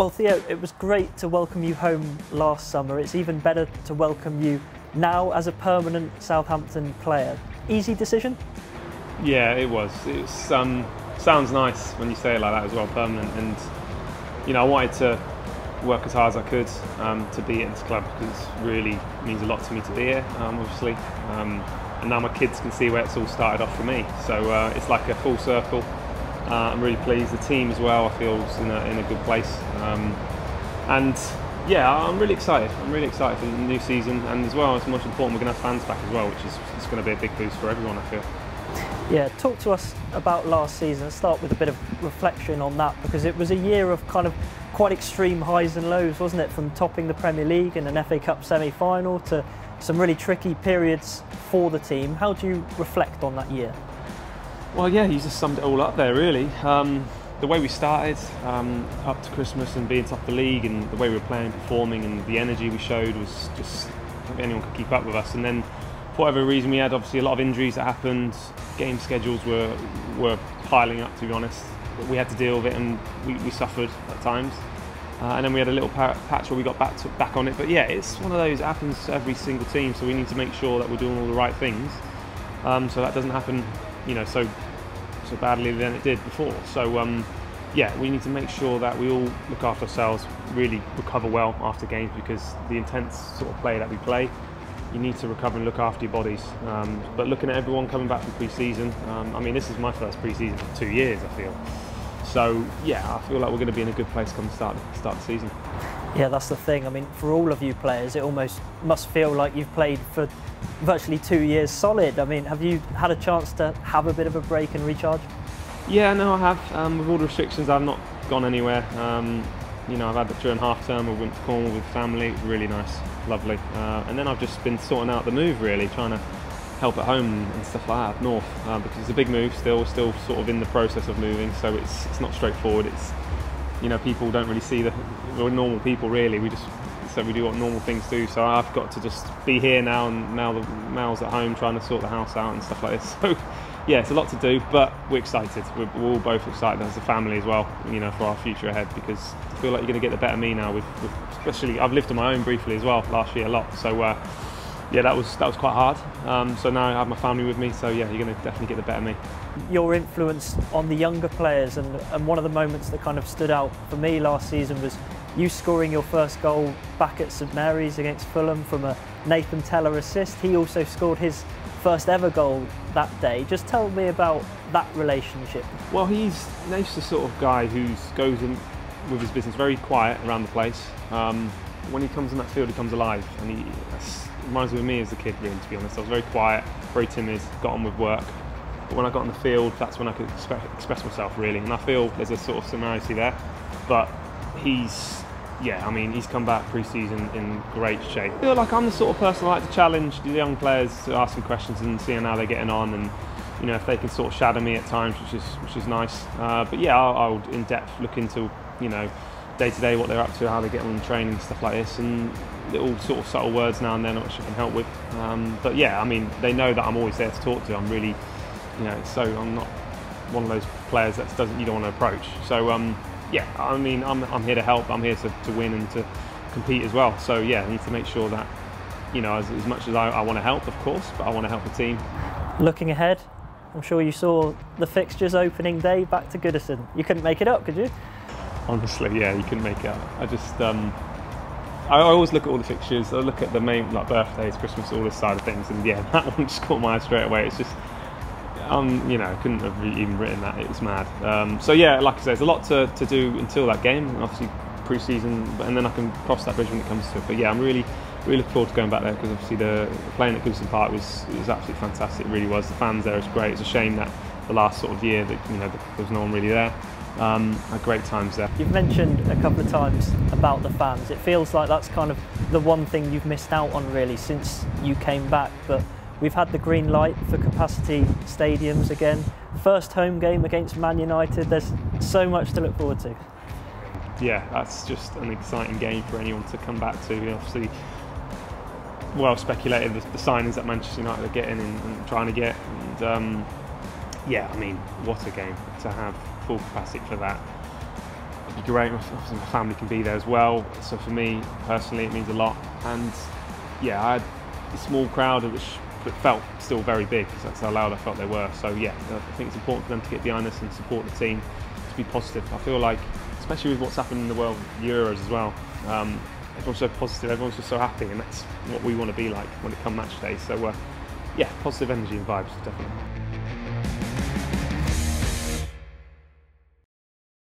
Well, Theo, it was great to welcome you home last summer. It's even better to welcome you now as a permanent Southampton player. Easy decision? Yeah, it was. It's sounds nice when you say it like that as well, permanent. And you know, I wanted to work as hard as I could to be at this club because it really means a lot to me to be here, obviously. And now my kids can see where it's all started off for me. So it's like a full circle. I'm really pleased. The team as well, I feel, is in a good place. And yeah, I'm really excited. I'm really excited for the new season, and as well, it's most important we're going to have fans back as well, which is it's going to be a big boost for everyone, I feel. Yeah, talk to us about last season. Let's start with a bit of reflection on that, because it was a year of kind of quite extreme highs and lows, wasn't it? From topping the Premier League and an FA Cup semi-final to some really tricky periods for the team. How do you reflect on that year? Well, yeah, you just summed it all up there, really. The way we started up to Christmas and being top of the league, and the way we were playing, performing, and the energy we showed was just, I don't think anyone could keep up with us. And then, for whatever reason, we had obviously a lot of injuries that happened. Game schedules were piling up, to be honest. We had to deal with it, and we suffered at times. And then we had a little patch where we got back on it. But yeah, it's one of those, it happens to every single team, so we need to make sure that we're doing all the right things, so that doesn't happen, you know, so badly than it did before. So yeah, we need to make sure that we all look after ourselves, really recover well after games, because the intense sort of play that we play, you need to recover and look after your bodies. But looking at everyone coming back from pre-season, I mean, this is my first pre-season for 2 years, I feel. So yeah, I feel like we're going to be in a good place come the start of the season. Yeah, that's the thing. I mean, for all of you players, it almost must feel like you've played for virtually 2 years solid. I mean, have you had a chance to have a bit of a break and recharge? Yeah, no, I have. With all the restrictions, I've not gone anywhere. You know, I've had during half term, I went to Cornwall with family, really nice, lovely. And then I've just been sorting out the move, really, trying to help at home and stuff like that up north, because it's a big move still. We're still sort of in the process of moving, so it's not straightforward. It's, you know, people don't really see we're normal people, really. We do what normal things do. So I've got to just be here now, and now the Mal's at home trying to sort the house out and stuff like this. So yeah, it's a lot to do, but we're excited. We're all both excited as a family as well, you know, for our future ahead, because I feel like you're going to get the better me now. Especially, I've lived on my own briefly as well last year a lot. So yeah, that was quite hard. So now I have my family with me. So yeah, you're going to definitely get the better me. Your influence on the younger players, and one of the moments that kind of stood out for me last season was you scoring your first goal back at St Mary's against Fulham from a Nathan Teller assist. He also scored his first ever goal that day. Just tell me about that relationship. Well, Nate's the sort of guy who goes in with his business, very quiet around the place. When he comes in that field, he comes alive, and he reminds me of me as a kid, really, to be honest. I was very quiet, very timid, got on with work. But when I got on the field, that's when I could express myself, really. And I feel there's a sort of similarity there. But yeah, I mean, he's come back pre-season in great shape. I feel like I'm the sort of person I like to challenge the young players to ask them questions and seeing how they're getting on, and you know, if they can sort of shadow me at times, which is nice. But yeah, I'll in depth look into, you know, day to day what they're up to, how they get on in training, stuff like this, and little sort of subtle words now and then which I can help with. But yeah, I mean, they know that I'm always there to talk to. I'm really, you know, so I'm not one of those players that you don't want to approach. So yeah, I mean, I'm here to help. I'm here to win and to compete as well. So yeah, I need to make sure that, you know, as much as I want to help, of course, but I want to help the team. Looking ahead, I'm sure you saw the fixtures opening day back to Goodison. You couldn't make it up, could you? Honestly, yeah, you couldn't make it up. I always look at all the fixtures. I look at the main, like birthdays, Christmas, all this side of things, and yeah, that one just caught my eye straight away. It's just, you know, I couldn't have even written that. It was mad. So yeah, like I say, there's a lot to do until that game, obviously pre-season, and then I can cross that bridge when it comes to it. But yeah, I'm really looking forward to going back there, because obviously playing at Goodison Park was absolutely fantastic. It really was. The fans there is great. It's a shame that the last sort of year that, you know, there was no one really there. Had great times there. You've mentioned a couple of times about the fans. It feels like that's kind of the one thing you've missed out on, really, since you came back. But we've had the green light for capacity stadiums again. First home game against Man United. There's so much to look forward to. Yeah, that's just an exciting game for anyone to come back to. Obviously, well speculated the signings that Manchester United are getting and trying to get. And yeah, I mean, what a game to have full capacity for that. it'd be great. Obviously my family can be there as well. So for me personally, it means a lot. And yeah, I had a small crowd which felt still very big because that's how loud I felt they were. So yeah, I think it's important for them to get behind us and support the team, to be positive. I feel like, especially with what's happened in the world, Euros as well, everyone's so positive, everyone's just so happy, and that's what we want to be like when it comes match day. So yeah, positive energy and vibes, definitely.